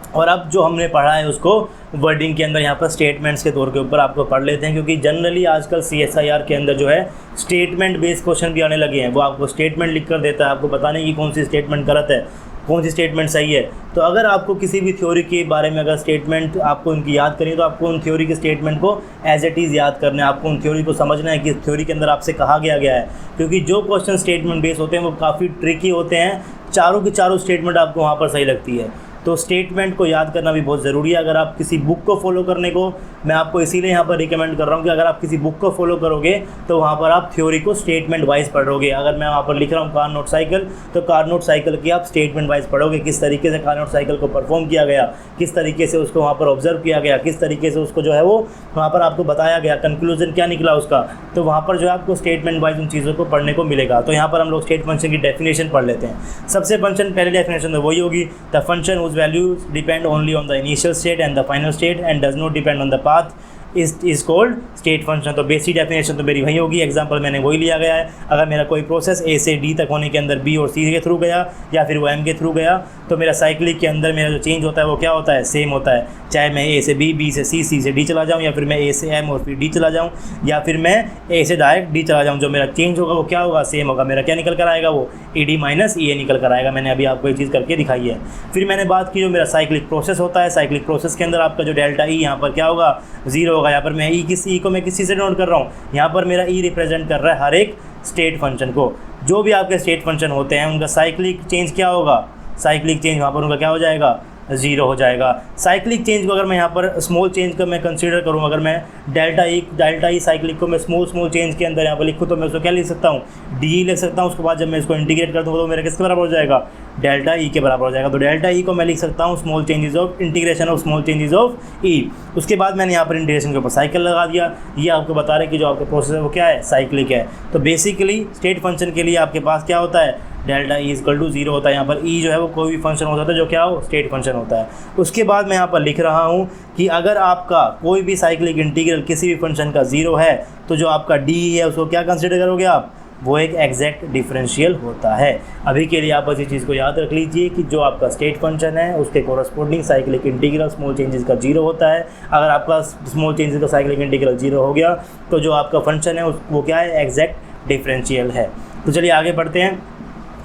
और अब जो हमने पढ़ा है उसको वर्डिंग के अंदर यहाँ पर स्टेटमेंट्स के तौर के ऊपर आपको पढ़ लेते हैं, क्योंकि जनरली आजकल CSIR के अंदर जो है स्टेटमेंट बेस्ड क्वेश्चन भी आने लगे हैं। वो आपको स्टेटमेंट लिख कर देता है, आपको बताने की कौन सी स्टेटमेंट गलत है, कौन सी स्टेटमेंट सही है। तो अगर आपको किसी भी थ्योरी के बारे में अगर स्टेटमेंट आपको उनकी याद करनी है, तो आपको उन थ्योरी के स्टेटमेंट को एज इट इज़ याद करना है। आपको उन थ्योरी को समझना है कि थ्योरी के अंदर आपसे कहा गया है, क्योंकि जो क्वेश्चन स्टेटमेंट बेस्ड होते हैं वो काफ़ी ट्रिकी होते हैं। चारों की चारों स्टेटमेंट आपको वहाँ पर सही लगती है। तो स्टेटमेंट को याद करना भी बहुत ज़रूरी है। अगर आप किसी बुक को फॉलो करने को, मैं आपको इसीलिए यहाँ पर रिकमेंड कर रहा हूँ कि अगर आप किसी बुक को फॉलो करोगे तो वहाँ पर आप थ्योरी को स्टेटमेंट वाइज पढ़ोगे। अगर मैं वहाँ पर लिख रहा हूँ कार्नोट साइकिल, तो कार्नोट साइकिल की आप स्टेटमेंट वाइज पढ़ोगे, किस तरीके से कार्नोट साइकिल को परफॉर्म किया गया, किस तरीके से उसको वहाँ पर ऑब्जर्व किया गया, किस तरीके से उसको जो है वो वहाँ पर आपको बताया गया, कंक्लूजन क्या निकला उसका। तो वहाँ पर जो है आपको स्टेटमेंट वाइज उन चीज़ों को पढ़ने को मिलेगा। तो यहाँ पर हम लोग स्टेट फंक्शन की डेफिनेशन पढ़ लेते हैं। सबसे फंक्शन पहले डेफिनेशन तो वही होगी, the function whose value depend only on the initial state and the final state and does not depend on the path is called state function. तो बेसिक डेफिनेशन तो मेरी वही होगी, एग्जांपल मैंने वही लिया गया है। अगर मेरा कोई प्रोसेस ए से डी तक होने के अंदर बी और सी के थ्रू गया या फिर वो एम के थ्रू गया, तो मेरा साइक्लिक के अंदर मेरा जो चेंज होता है वो क्या होता है, सेम होता है। चाहे मैं ए से बी, बी से सी, सी से डी चला जाऊँ, या फिर मैं ए से एम और फिर डी चला जाऊँ, या फिर मैं ए से डायरेक्ट डी चला जाऊँ, जो मेरा चेंज होगा वो क्या होगा, सेम होगा। मेरा क्या निकल कर आएगा, वो ई डी माइनस ई ए निकल कर आएगा। मैंने अभी आपको ये चीज़ करके दिखाई है। फिर मैंने बात की जो मेरा साइक्लिक प्रोसेस होता है, साइक्लिक प्रोसेस के अंदर आपका जो डेल्टा ई यहाँ पर क्या होगा, जीरो होगा। यहाँ पर मैं ई को मैं किसी से नोट कर रहा हूँ, यहाँ पर मेरा ई रिप्रेजेंट कर रहा है हर एक स्टेट फंक्शन को। जो भी आपके स्टेट फंक्शन होते हैं उनका साइक्लिक चेंज क्या होगा, साइक्लिक चेंज वहाँ पर उनका क्या हो जाएगा, जीरो हो जाएगा। साइक्लिक चेंज को अगर मैं यहाँ पर स्मॉल चेंज का मैं कंसीडर करूँ, अगर मैं डेल्टा ई साइक्लिक को मैं स्मॉल चेंज के अंदर यहाँ पर लिखूँ, तो मैं उसको क्या लिख सकता हूँ, डी लिख सकता हूँ। उसके बाद जब मैं इसको इंटीग्रेट कर दूँगा तो मेरा किसके बराबर हो जाएगा, डेल्टा ई के बराबर हो जाएगा। तो डेल्टा ई को मैं लिख सकता हूँ small changes of integration of small changes of E. उसके बाद मैंने यहाँ पर इंटीग्रेशन के ऊपर साइकिल लगा दिया। ये आपको बता रहे कि जो आपका प्रोसेस है वो क्या है, साइक्लिक है। तो बेसिकली स्टेट फंक्शन के लिए आपके पास क्या होता है, delta E equal to zero होता है। यहाँ पर ई जो है वो कोई भी फंक्शन हो सकता है जो क्या हो, स्टेट फंक्शन होता है। उसके बाद मैं यहाँ पर लिख रहा हूँ कि अगर आपका कोई भी साइक्लिक इंटीग्रल किसी भी फंक्शन का जीरो है, तो जो आपका डी है उसको क्या कंसिडर करोगे आप, वो एक एग्जैक्ट डिफरेंशियल होता है। अभी के लिए आप बस इस चीज़ को याद रख लीजिए कि जो आपका स्टेट फंक्शन है उसके corresponding cyclic integral small changes का जीरो होता है। अगर आपका स्मॉल चेंजेस का साइक्लिक इंटीग्रल जीरो हो गया तो जो आपका फंक्शन है वो क्या है, एग्जैक्ट डिफरेंशियल है। तो चलिए आगे बढ़ते हैं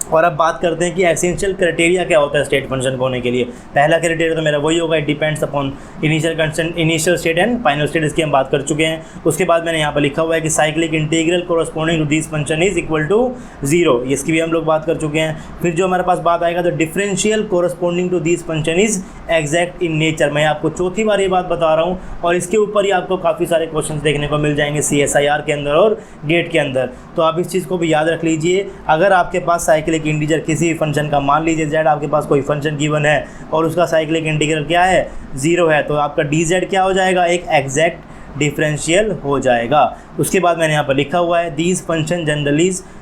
और अब बात करते हैं कि एसेंशियल क्राइटेरिया क्या होता है स्टेट फंक्शन को होने के लिए। पहला क्राइटेरिया तो मेरा वही होगा, it depends upon initial state and final state, इसकी हम बात कर चुके हैं। उसके बाद मैंने यहाँ पर लिखा हुआ है कि cyclic integral corresponding to this function is equal to zero, इसकी भी हम लोग बात कर चुके हैं। फिर जो हमारे पास बात आएगा तो differential corresponding to this function is exact in nature. मैं आपको चौथी बार ये बात बता रहा हूँ और इसके ऊपर ही आपको काफ़ी सारे क्वेश्चन देखने को मिल जाएंगे CSIR के अंदर और गेट के अंदर। तो आप इस चीज़ को भी याद रख लीजिए। अगर आपके पास साइक्लिक इंटीजर किसी भी फंक्शन का, मान लीजिए z, आपके पास कोई फंक्शन गिवन है और उसका साइक्लिक इंटीग्रल क्या है, जीरो है, तो आपका dz क्या हो जाएगा, एक एग्जैक्ट डिफरेंशियल हो जाएगा। उसके बाद मैंने यहाँ पर लिखा हुआ है these function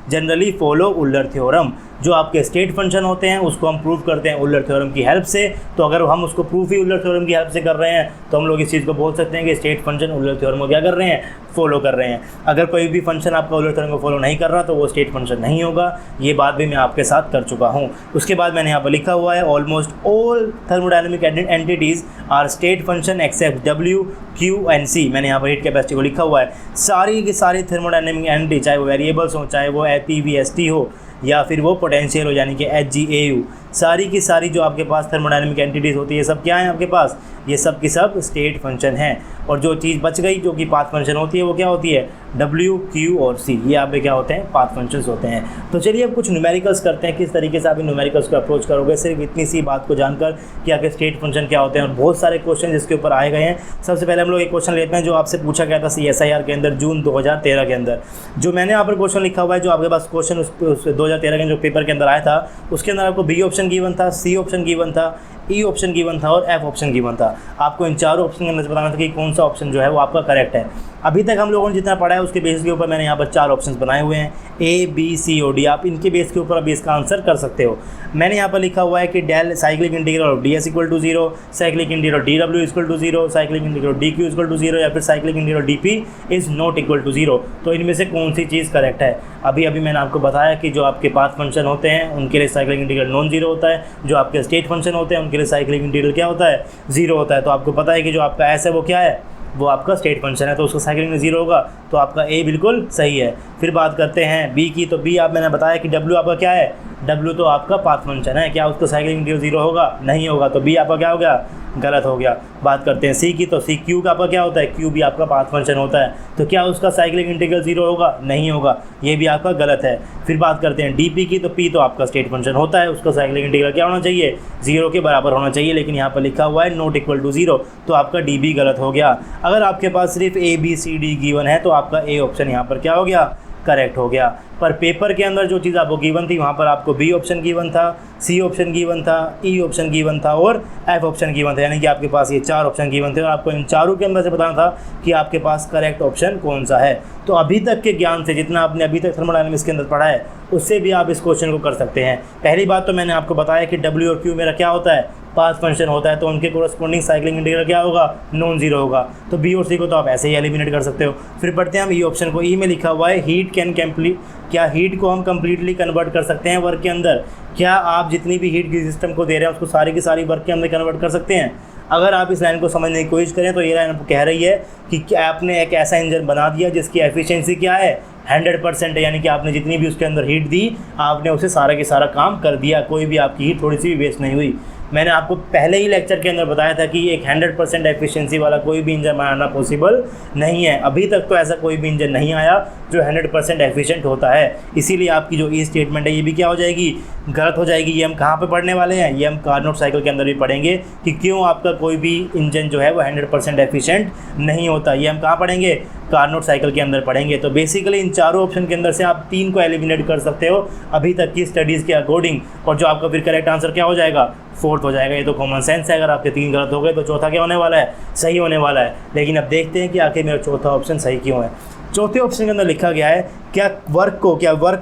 generally follow Wular theorem. जो आपके स्टेट फंक्शन होते हैं उसको हम प्रूव करते हैं यूलर थ्योरम की हेल्प से। तो अगर हम उसको प्रूफ ही यूलर थ्योरम की हेल्प से कर रहे हैं तो हम लोग इस चीज़ को बोल सकते हैं कि स्टेट फंक्शन यूलर थ्योरम को क्या कर रहे हैं, फॉलो कर रहे हैं। अगर कोई भी फंक्शन आपका यूलर थ्योरम को फॉलो नहीं कर रहा तो वो स्टेट फंक्शन नहीं होगा। ये बात भी मैं आपके साथ कर चुका हूँ। उसके बाद मैंने यहाँ पर लिखा हुआ है almost all thermodynamic entities are state function except W, Q and C। मैंने यहाँ पर हीट कैपेसिटी को लिखा हुआ है। सारी की सारी थर्मोडायनेमिक एंटिटी, चाहे वो वेरिएबल्स हो, चाहे वो PVST हो या फिर वो पोटेंशियल हो यानी कि HgAU, सारी की सारी जो आपके पास थर्मोडायनेमिक एंटिटीज़ होती है ये सब क्या है आपके पास, ये सब की सब स्टेट फंक्शन है। और जो चीज़ बच गई जो कि पाथ फंक्शन होती है वो क्या होती है, W, Q और C, ये आप क्या होते हैं, पाथ फंक्शंस होते हैं। तो चलिए अब कुछ न्यूमेरिकल्स करते हैं, किस तरीके से आप इन न्यूमेरिकल्स को अप्रोच करोगे सिर्फ इतनी सी बात को जानकर कि आपके स्टेट फंक्शन क्या होते हैं। और बहुत सारे क्वेश्चन जिसके ऊपर आए गए हैं। सबसे पहले हम लोग एक क्वेश्चन लेते हैं जो आपसे पूछा गया था CSIR के अंदर जून 2013 के अंदर। जो मैंने यहाँ पर क्वेश्चन लिखा हुआ है, जो आपके पास क्वेश्चन उस 2013 के जो पेपर के अंदर आया था उसके अंदर आपको B ऑप्शन गिवन था, C ऑप्शन गिवन था, E ऑप्शन गिवन था और F ऑप्शन गिवन था। आपको इन चारों ऑप्शन के अंदर बताना था कि कौन सा ऑप्शन जो है वो आपका करेक्ट है। अभी तक हम लोगों ने जितना पढ़ा है उसके बेस के ऊपर मैंने यहाँ पर 4 ऑप्शंस बनाए हुए हैं, A, B, C और D। आप इनके बेस के ऊपर अभी इसका आंसर कर सकते हो। मैंने यहाँ पर लिखा हुआ है कि del cyclic integral of ds equal to 0, cyclic integral dw equal to 0, cyclic integral dq equal to 0 या फिर cyclic integral dp is not equal to 0। तो इनमें से कौन सी चीज़ करेक्ट है। अभी मैंने आपको बताया कि जो आपके पाथ फंक्शन होते हैं उनके लिए साइक्लिक इंटीग्रल नॉन जीरो होता है, जो आपके स्टेट फंक्शन होते हैं उनके लिए साइक्लिक इंटीग्रल क्या होता है, 0 होता है। तो आपको पता है कि जो आपका S है वो क्या है, वो आपका स्टेट फंक्शन है, तो उसका साइक्लिक में 0 होगा। तो आपका A बिल्कुल सही है। फिर बात करते हैं B की। तो B आप मैंने बताया कि W आपका क्या है, W तो आपका पाथ फंक्शन है, क्या उसका साइक्लिक इंटीग्रल 0 होगा, नहीं होगा। तो B आपका क्या हो गया, गलत हो गया। बात करते हैं C की। तो C Q का आपका क्या होता है, Q भी आपका पाथ फंक्शन होता है, तो क्या उसका साइक्लिक इंटीग्रल 0 होगा, नहीं होगा, ये भी आपका गलत है। फिर बात करते हैं DP की। तो P तो आपका स्टेट फंक्शन होता है, उसका साइक्लिक इंटीग्रल क्या होना चाहिए, 0 के बराबर होना चाहिए, लेकिन यहाँ पर लिखा हुआ है नॉट इक्वल टू 0, तो आपका D भी गलत हो गया। अगर आपके पास सिर्फ A, B, C, D given है तो आपका A ऑप्शन यहाँ पर क्या हो गया, करेक्ट हो गया। पर पेपर के अंदर जो चीज़ आपको गिवन थी वहाँ पर आपको B ऑप्शन गिवन था, C ऑप्शन गिवन था, E ऑप्शन गिवन था और F ऑप्शन गिवन था, यानी कि आपके पास ये 4 ऑप्शन गिवन थे और आपको इन चारों के अंदर से बताना था कि आपके पास करेक्ट ऑप्शन कौन सा है। तो अभी तक के ज्ञान से जितना आपने अभी तक थर्मोडायनामिक्स के अंदर पढ़ा है उससे भी आप इस क्वेश्चन को कर सकते हैं। पहली बात तो मैंने आपको बताया कि W और Q मेरा क्या होता है, पाथ फंक्शन होता है, तो उनके कोरस्पॉन्डिंग साइक्लिक इंटीग्रल क्या होगा, नॉन जीरो होगा। तो B और C को तो आप ऐसे ही एलिमिनेट कर सकते हो। फिर पढ़ते हैं हम E ऑप्शन को। E में लिखा हुआ है हीट कैन कंप्लीट, क्या हीट को हम कंप्लीटली कन्वर्ट कर सकते हैं वर्क के अंदर। क्या आप जितनी भी हीट की सिस्टम को दे रहे हैं उसको सारी की सारी वर्क के अंदर कन्वर्ट कर सकते हैं। अगर आप इस लाइन को समझने की कोशिश करें तो ये लाइन आपको कह रही है कि क्या आपने एक ऐसा इंजन बना दिया जिसकी एफिशिएंसी क्या है, 100% है, यानी कि आपने जितनी भी उसके अंदर हीट दी आपने उसे सारा के सारा काम कर दिया, कोई भी आपकी हीट थोड़ी सी भी वेस्ट नहीं हुई। मैंने आपको पहले ही लेक्चर के अंदर बताया था कि एक 100% एफिशिएंसी वाला कोई भी इंजन बनाना पॉसिबल नहीं है। अभी तक तो ऐसा कोई भी इंजन नहीं आया जो 100% एफिशिएंट होता है। इसीलिए आपकी जो ई स्टेटमेंट है ये भी क्या हो जाएगी, गलत हो जाएगी। ये हम कहाँ पे पढ़ने वाले हैं, ये हम कार्नोट साइकिल के अंदर भी पढ़ेंगे कि क्यों आपका कोई भी इंजन जो है वो 100% एफिशिएंट नहीं होता। ये हम कहाँ पढ़ेंगे, कार्नोट साइकिल के अंदर पढ़ेंगे। तो बेसिकली इन चारों ऑप्शन के अंदर से आप 3 को एलिमिनेट कर सकते हो अभी तक की स्टडीज़ के अकॉर्डिंग, और जो आपका फिर करेक्ट आंसर क्या हो जाएगा, 4th हो जाएगा। ये तो कॉमन सेंस है, अगर आपके 3 गलत हो गए तो चौथा क्या होने वाला है, सही होने वाला है। लेकिन अब देखते हैं कि आखिर मेरा चौथा ऑप्शन सही क्यों है। चौथे ऑप्शन के अंदर लिखा गया है क्या वर्क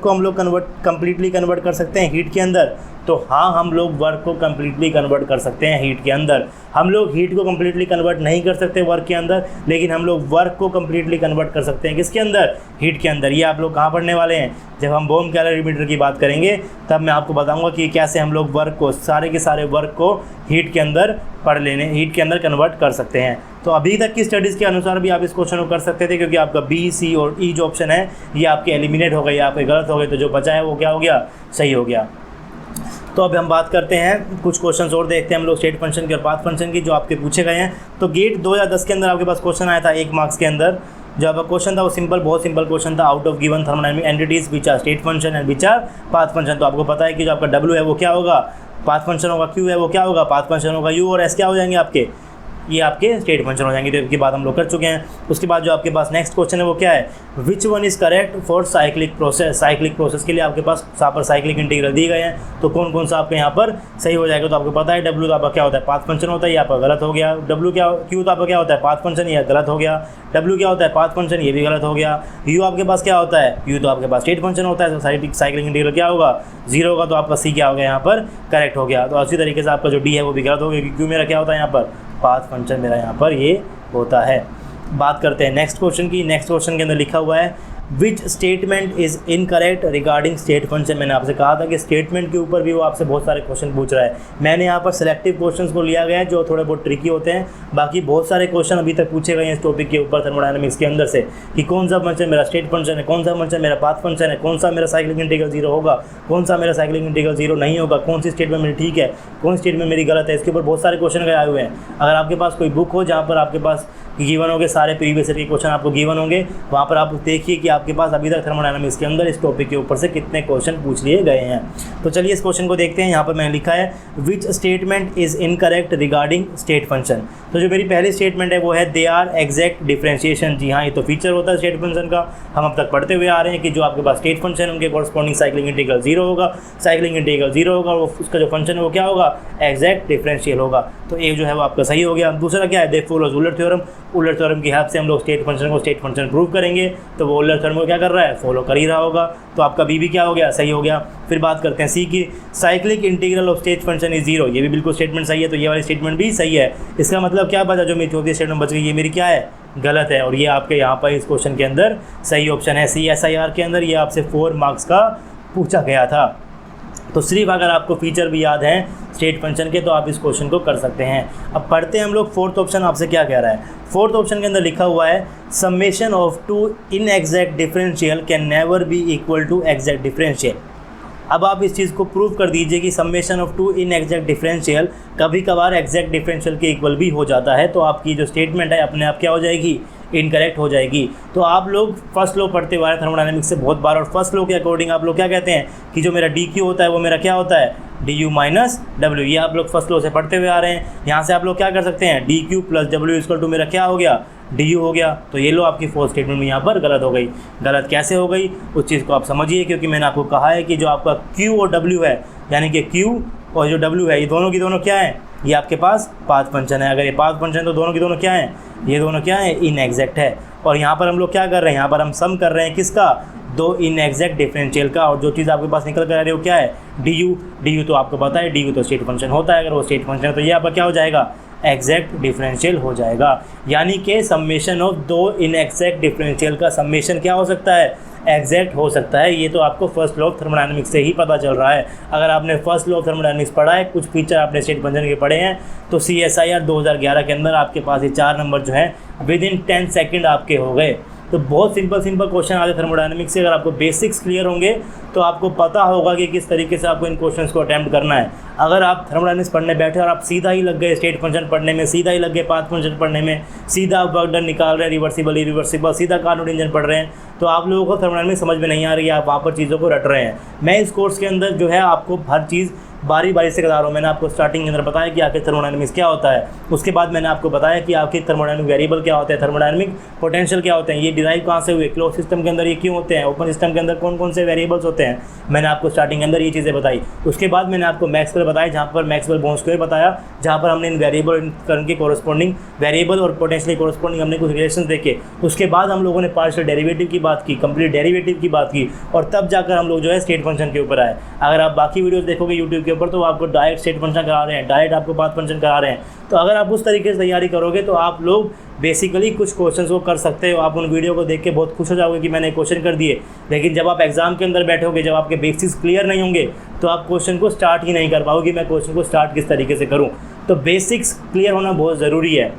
को हम लोग कंप्लीटली कन्वर्ट कर सकते हैं हीट के अंदर। तो हाँ, हम लोग वर्क को कंप्लीटली कन्वर्ट कर सकते हैं हीट के अंदर। हम लोग हीट को कंप्लीटली कन्वर्ट नहीं कर सकते वर्क के अंदर, लेकिन हम लोग वर्क को कंप्लीटली कन्वर्ट कर सकते हैं किसके अंदर, हीट के अंदर। ये आप लोग कहाँ पढ़ने वाले हैं, जब हम बॉम कैलोरीमीटर की बात करेंगे तब मैं आपको बताऊंगा कि कैसे हम लोग वर्क को, सारे के सारे वर्क को हीट के अंदर हीट के अंदर कन्वर्ट कर सकते हैं। तो अभी तक की स्टडीज़ के अनुसार भी आप इस क्वेश्चन को कर सकते थे, क्योंकि आपका बी, सी और ई जो ऑप्शन है ये आपके एलिमिनेट हो गए, आपके गलत हो गए, तो जो बचा है वो क्या हो गया, सही हो गया। तो अब हम बात करते हैं, कुछ क्वेश्चंस और देखते हैं हम लोग स्टेट फंक्शन की और पाथ फंक्शन की जो आपके पूछे गए हैं। तो गेट 2010 के अंदर आपके पास क्वेश्चन आया था 1 मार्क्स के अंदर। जो आपका क्वेश्चन था वो सिंपल, बहुत सिंपल क्वेश्चन था। Out of given thermodynamic entities which are state function and which are path function. तो आपको पता है कि जो आपका W है वो क्या होगा, पाथ फंक्शन होगा, Q है वो क्या होगा, पाथ फंक्शन होगा, U और S क्या हो जाएंगे आपके ये आपके स्टेट फंक्शन हो जाएंगे। तो इसके बाद हम लोग कर चुके हैं। उसके बाद जो आपके पास नेक्स्ट क्वेश्चन है वो क्या है, which one is correct for cyclic process. Cyclic process के लिए आपके पास यहाँ पर साइक्लिक इंटीग्रल दिए गए हैं, तो कौन कौन सा आपके यहाँ पर सही हो जाएगा। तो आपको पता है डब्ल्यू तो आपका क्या होता है, पाथ फंक्शन होता है, ये आपका गलत हो गया। डब्ल्यू क्या, क्यू तो आपका क्या होता है, पाथ फंक्शन, ये गलत हो गया। डब्ल्यू क्या होता है, पाथ फंक्शन, ये भी गलत हो गया। यू आपके पास क्या होता है, यू तो आपके पास स्टेट फंक्शन होता है, तो साइक्लिक इंटीग्रल क्या होगा, 0 होगा। तो आपका सी क्या हो गया यहाँ पर, करेक्ट हो गया। तो अच्छी तरीके से आपका जो डी है वो भी गलत हो गया, क्योंकि क्यू मेरा क्या होता है यहाँ पर, पाथ फंक्शन मेरा यहाँ पर ये होता है। बात करते हैं नेक्स्ट क्वेश्चन की। नेक्स्ट क्वेश्चन के अंदर लिखा हुआ है which statement is incorrect regarding state function. मैंने आपसे कहा था कि स्टेटमेंट के ऊपर भी वो आपसे बहुत सारे क्वेश्चन पूछ रहा है। मैंने यहाँ पर सिलेक्टिव क्वेश्चंस को लिया गया है जो थोड़े बहुत ट्रिकी होते हैं। बाकी बहुत सारे क्वेश्चन अभी तक पूछे गए हैं इस टॉपिक के ऊपर थर्मोडायनामिक्स के अंदर से, कि कौन सा फंक्शन मेरा स्टेट फंक्शन है, कौन सा फंक्शन मेरा पाथ फंक्शन है, कौन सा मेरा साइक्लिक इंटीग्रल 0 होगा, कौन सा मेरा साइक्लिक इंटीग्रल 0 नहीं होगा, कौन सी स्टेटमेंट मेरी ठीक है, कौन सी स्टेटमेंट मेरी गलत है। इसके ऊपर बहुत सारे क्वेश्चन आए हुए हैं। अगर आपके पास कोई बुक हो जहाँ पर आपके पास गिवन होंगे सारे प्रीवियस ईयर के क्वेश्चन आपको गिवन होंगे, वहाँ पर आप देखिए कि आपके पास अभी तक थर्मोडायनामिक्स के अंदर इस टॉपिक के ऊपर से कितने क्वेश्चन पूछ लिए गए हैं। तो चलिए इस क्वेश्चन को देखते हैं। यहाँ पर मैंने लिखा है which statement is incorrect regarding state function. तो जो मेरी पहली स्टेटमेंट है वो है दे आर एग्जैक्ट डिफरेंशिएशन। जी हाँ, ये तो फीचर होता है स्टेट फंक्शन का। हम अब तक पढ़ते हुए आ रहे हैं कि जो आपके पास स्टेट फंक्शन है उनके कॉरस्पॉन्डिंग साइक्लिक इंटीग्रल 0 होगा, साइक्लिक इंटीग्रल 0 होगा, वो उसका जो फंक्शन है वो क्या होगा, एग्जैक्ट डिफरेंशियल होगा। तो एक जो है वो आपका सही हो गया। दूसरा क्या है, they follows Euler theorem. Euler theorem की हेल्प से हम लोग स्टेट फंक्शन को स्टेट फंक्शन प्रूव करेंगे, तो वो यूलर थ्योरम को क्या कर रहा है, फॉलो कर ही रहा होगा। तो आपका बी भी क्या हो गया, सही हो गया। फिर बात करते हैं सी की, cyclic integral of state function is 0। ये भी बिल्कुल स्टेटमेंट सही है, तो ये वाली स्टेटमेंट भी सही है। इसका मतलब क्या बचा, जो मेरी चौथी स्टेटमेंट बच गई ये मेरी क्या है, गलत है। और ये आपके यहाँ पर इस क्वेश्चन के अंदर सही ऑप्शन है। CSIR के अंदर ये आपसे 4 मार्क्स का पूछा गया था। तो सिर्फ अगर आपको फीचर भी याद हैं स्टेट फंक्शन के तो आप इस क्वेश्चन को कर सकते हैं। अब पढ़ते हैं हम लोग फोर्थ ऑप्शन आपसे क्या कह रहा है। फोर्थ ऑप्शन के अंदर लिखा हुआ है summation of 2 inexact differential can never be equal to exact differential. अब आप इस चीज़ को प्रूव कर दीजिए कि समेशन ऑफ 2 इनएग्जैक्ट डिफरेंशियल कभी कभार एग्जैक्ट डिफरेंशियल के इक्वल भी हो जाता है। तो आपकी जो स्टेटमेंट है अपने आप क्या हो जाएगी, इनकरेक्ट हो जाएगी। तो आप लोग फर्स्ट लॉ पढ़ते हुए थर्मोडायनामिक्स से बहुत बार, और फर्स्ट लॉ के अकॉर्डिंग आप लोग क्या कहते हैं कि जो मेरा डी क्यू होता है वो मेरा क्या होता है, डी यू माइनस डब्ल्यू। ये आप लोग फर्स्ट लॉ से पढ़ते हुए आ रहे हैं। यहाँ से आप लोग क्या कर सकते हैं, D Q plus W equal to मेरा क्या हो गया, डी यू हो गया। तो ये लो आपकी फोर्थ स्टेटमेंट में यहाँ पर गलत हो गई। गलत कैसे हो गई उस चीज़ को आप समझिए, क्योंकि मैंने आपको कहा है कि जो आपका क्यू और डब्ल्यू है, यानी कि क्यू और जो डब्ल्यू है, ये दोनों की दोनों क्या है, ये आपके पास पाथ फंक्शन है। अगर ये पाथ फंक्शन है तो दोनों की दोनों क्या हैं, ये दोनों क्या है, इनएग्जैक्ट है। और यहाँ पर हम लोग क्या कर रहे हैं, यहाँ पर हम सम कर रहे हैं किसका, 2 इनएग्जैक्ट डिफरेंशियल का। और जो चीज़ आपके पास निकल कर आ रही है वो क्या है, डी यू। डी यू तो आपको पता है, डी यू तो स्टेट फंक्शन होता है। अगर वो स्टेट फंक्शन है तो ये आपका क्या हो जाएगा, एग्जैक्ट डिफरेंशियल हो जाएगा। यानी कि समेशन ऑफ 2 इनएग्जैक्ट डिफरेंशियल का समेशन क्या हो सकता है, एग्जैक्ट हो सकता है। ये तो आपको फर्स्ट लॉ ऑफ थर्मोडायनामिक्स से ही पता चल रहा है। अगर आपने फर्स्ट लॉ ऑफ थर्मोडायनामिक्स पढ़ा है, कुछ फीचर आपने स्टेट फंक्शन के पढ़े हैं, तो CSIR 2011 के अंदर आपके पास ये 4 नंबर जो है विदिन 10 सेकेंड आपके हो गए। तो बहुत सिंपल क्वेश्चन आते थर्मोडायनामिक्स से। अगर आपको बेसिक्स क्लियर होंगे तो आपको पता होगा कि किस तरीके से आपको इन क्वेश्चंस को अटैम्प्ट करना है। अगर आप थर्मोडायनामिक्स पढ़ने बैठे और आप सीधा ही लग गए स्टेट फंक्शन पढ़ने में, सीधा ही लग गए पाथ फंक्शन पढ़ने में, सीधा वर्क डन निकाल रहे हैं, रिवर्सिबल इरिवर्सिबल, सीधा कार्नोट इंजन पढ़ रहे हैं, तो आप लोगों को थर्मोडायनामिक्स समझ में नहीं आ रही है, आप वहाँ पर चीज़ों को रट रहे हैं। मैं इस कोर्स के अंदर जो है आपको हर चीज़ बारी बारी से बता रहा हूँ। मैंने आपको स्टार्टिंग के अंदर बताया कि आखिर थर्मोडायनामिक्स क्या होता है, उसके बाद मैंने आपको बताया कि आखिर थर्मोडायनामिक वेरिएबल क्या होते हैं, थर्मोडायनामिक पोटेंशियल क्या होते हैं, ये डिराइव कहाँ से हुए, क्लोज सिस्टम के अंदर ये क्यों होते हैं, ओपन सिस्टम के अंदर कौन कौन से वेरिएबल्स होते हैं, मैंने आपको स्टार्टिंग के अंदर ये चीज़ें बताई। उसके बाद मैंने आपको मैक्सवेल बताया, जहाँ पर मैक्सवेल बोर्न स्क्वायर बताया, जहाँ पर हमने इन वेरिएबल इन करंट के कोरस्पॉन्डिंग वेरिएबल और पोटेंशियल कोरस्पॉन्डिंग हमने कुछ रिलेशन देखे। उसके बाद हम लोगों ने पार्शियल डेरिवेटिव की बात की, कंप्लीट डेरिवेटिव की बात की, और तब जाकर हम लोग जो है स्टेट फंक्शन के ऊपर आए। अगर आप बाकी वीडियोस देखोगे यूट्यूब के ऊपर तो आपको डायरेक्ट स्टेट फंक्शन करा रहे हैं, डायरेक्ट आपको पाथ फंक्शन करा रहे हैं। तो अगर आप उस तरीके से तैयारी करोगे तो आप लोग बेसिकली कुछ क्वेश्चंस को कर सकते हो। आप उन वीडियो को देख के बहुत खुश हो जाओगे कि मैंने क्वेश्चन कर दिए, लेकिन जब आप एग्जाम के अंदर बैठोगे, जब आपके बेसिक्स क्लियर नहीं होंगे तो आप क्वेश्चन को स्टार्ट ही नहीं कर पाओगे। मैं क्वेश्चन को स्टार्ट किस तरीके से करूँ, तो बेसिक्स क्लियर होना बहुत ज़रूरी है।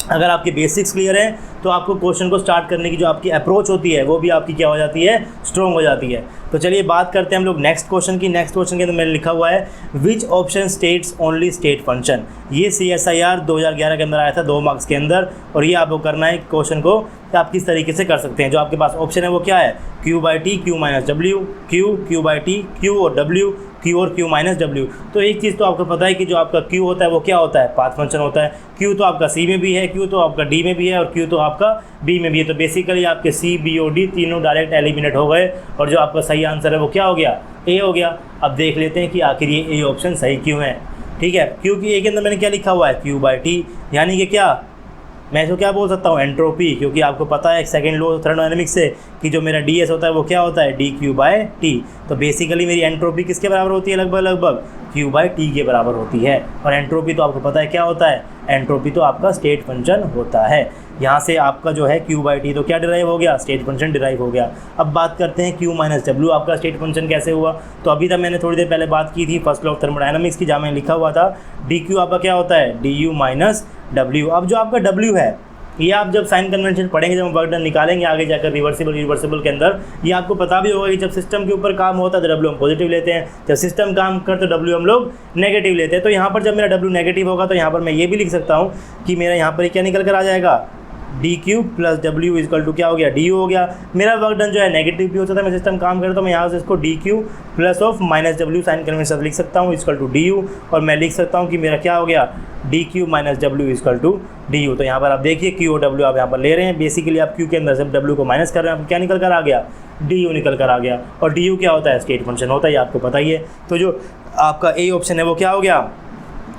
अगर आपके बेसिक्स क्लियर हैं तो आपको क्वेश्चन को स्टार्ट करने की जो आपकी अप्रोच होती है वो भी आपकी क्या हो जाती है, स्ट्रॉन्ग हो जाती है। तो चलिए बात करते हैं हम लोग नेक्स्ट क्वेश्चन की। नेक्स्ट क्वेश्चन के अंदर मैंने लिखा हुआ है which option states only state function. ये CSIR 2011 के अंदर आया था 2 मार्क्स के अंदर, और ये आपको करना है क्वेश्चन को कि आप किस तरीके से कर सकते हैं। जो आपके पास ऑप्शन है वो क्या है, Q/T, Q-W, Q/T, Q और W, Q और Q-W। तो एक चीज़ तो आपको पता है कि जो आपका Q होता है वो क्या होता है, पाथ फंक्शन होता है। Q तो आपका C में भी है, Q तो आपका D में भी है, और Q तो आपका B में भी है। तो बेसिकली आपके C, B और D तीनों डायरेक्ट एलिमिनेट हो गए, और जो आपका सही आंसर है वो क्या हो गया, A हो गया। अब देख लेते हैं कि आखिर ये A ऑप्शन सही क्यों है। ठीक है, क्योंकि A के अंदर मैंने क्या लिखा हुआ है, Q/T, यानी कि क्या, मैं इसको क्या बोल सकता हूँ, एंट्रोपी, क्योंकि आपको पता है सेकंड लॉ थर्मोडायनेमिक्स से कि जो मेरा DS होता है वो क्या होता है, dQ/T। तो बेसिकली मेरी एंट्रोपी किसके बराबर होती है, लगभग Q/T के बराबर होती है। और एंट्रोपी तो आपको पता है क्या होता है, एंट्रोपी तो आपका स्टेट फंक्शन होता है। यहाँ से आपका जो है Q/T तो क्या डिराइव हो गया, स्टेट फंक्शन डिराइव हो गया। अब बात करते हैं Q-W आपका स्टेट फंक्शन कैसे हुआ। तो अभी तक मैंने थोड़ी देर पहले बात की थी फर्स्ट लॉ ऑफ थर्मोडायनामिक्स की, जहाँ में लिखा हुआ था dQ आपका क्या होता है, du-W। अब जो आपका W है, ये आप जब साइन कन्वेंशन पढ़ेंगे, जब हम वर्क डन निकालेंगे आगे जाकर रिवर्सिबल के अंदर, ये आपको पता भी होगा कि जब सिस्टम के ऊपर काम होता है तो W हम पॉजिटिव लेते हैं, जब सिस्टम काम करते तो W हम लोग नेगेटिव लेते हैं। तो यहाँ पर जब मेरा W नेगेटिव होगा तो यहाँ पर मैं ये भी लिख सकता हूँ कि मेरा यहाँ पर क्या निकल कर आ जाएगा, dQ + W इक्वल टू क्या हो गया, du हो गया। मेरा वर्क डन जो है नेगेटिव भी हो सकता है, मैं सिस्टम काम करता हूँ, मैं यहाँ से इसको dQ + -W साइन कन्वेंशन लिख सकता हूँ इक्वल टू du, और मैं लिख सकता हूँ कि मेरा क्या हो गया, dQ - W equal to du। तो यहाँ पर आप देखिए Q और W आप यहाँ पर ले रहे हैं, बेसिकली आप Q के अंदर से W को माइनस कर रहे हैं, आपको क्या निकल कर आ गया, du निकल कर आ गया। और du क्या होता है, स्टेट फंक्शन होता है, ये आपको पता ही है। तो जो आपका A ऑप्शन है वो क्या हो गया,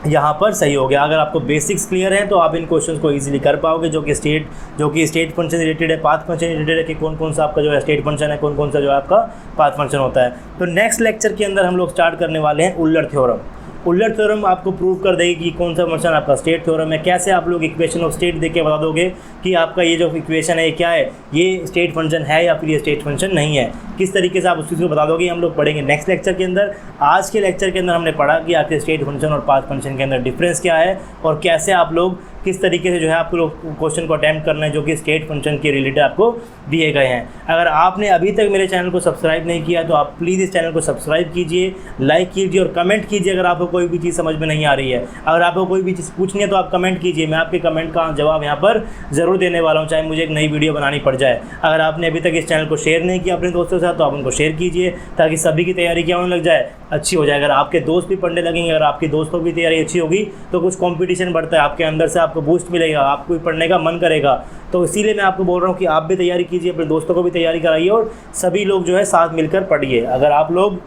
यहाँ पर सही हो गया। अगर आपको बेसिक्स क्लियर हैं तो आप इन क्वेश्चंस को इजीली कर पाओगे, जो कि स्टेट फंक्शन रिलेटेड है, पाथ फंक्शन रिलेटेड है, कि कौन कौन सा आपका जो है स्टेट फंक्शन है, कौन कौन सा जो है आपका पाथ फंक्शन होता है। तो नेक्स्ट लेक्चर के अंदर हम लोग स्टार्ट करने वाले हैं उल्लर थ्योरम। उल्लर थ्योरम आपको प्रूव कर देगी कि कौन सा फंक्शन आपका स्टेट थ्योरम है। कैसे आप लोग इक्वेशन ऑफ स्टेट देख के बता दोगे कि आपका ये जो इक्वेशन है ये क्या है, ये स्टेट फंक्शन है या फिर ये स्टेट फंक्शन नहीं है, किस तरीके से आप उस चीज़ को बता दोगे, हम लोग पढ़ेंगे नेक्स्ट लेक्चर के अंदर। आज के लेक्चर के अंदर हमने पढ़ा कि आपके स्टेट फंक्शन और पाथ फंक्शन के अंदर डिफरेंस क्या है, और कैसे आप लोग किस तरीके से जो है आपको लोग क्वेश्चन को अटैम्प्ट करना है जो कि स्टेट फंक्शन के रिलेटेड आपको दिए गए हैं। अगर आपने अभी तक मेरे चैनल को सब्सक्राइब नहीं किया तो आप प्लीज़ इस चैनल को सब्सक्राइब कीजिए, लाइक कीजिए और कमेंट कीजिए अगर आपको कोई भी चीज़ समझ में नहीं आ रही है। अगर आपको कोई भी चीज़ पूछनी है तो आप कमेंट कीजिए, मैं आपके कमेंट का जवाब यहाँ पर ज़रूर देने वाला हूँ, चाहे मुझे एक नई वीडियो बनानी पड़ जाए। अगर आपने अभी तक इस चैनल को शेयर नहीं किया अपने दोस्तों के साथ तो आप उनको शेयर कीजिए, ताकि सभी की तैयारी क्या होने लग जाए, अच्छी हो जाए। अगर आपके दोस्त भी पढ़ने लगेंगे, अगर आपके दोस्तों की तैयारी अच्छी होगी तो कुछ कंपटीशन बढ़ता है, आपके अंदर से आपको बूस्ट मिलेगा, आपको पढ़ने का मन करेगा। तो इसीलिए मैं आपको बोल रहा हूँ कि आप भी तैयारी कीजिए, अपने दोस्तों को भी तैयारी कराइए, और सभी लोग जो है साथ मिलकर पढ़िए। अगर आप लोग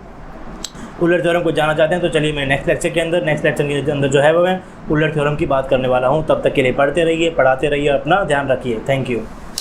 उल्लर थ्योरम को जानना चाहते हैं तो चलिए मैं नेक्स्ट लेक्चर के अंदर जो है वो मैं उल्लर थ्योरम की बात करने वाला हूँ। तब तक के लिए पढ़ते रहिए, पढ़ाते रहिए, अपना ध्यान रखिए। Thank you.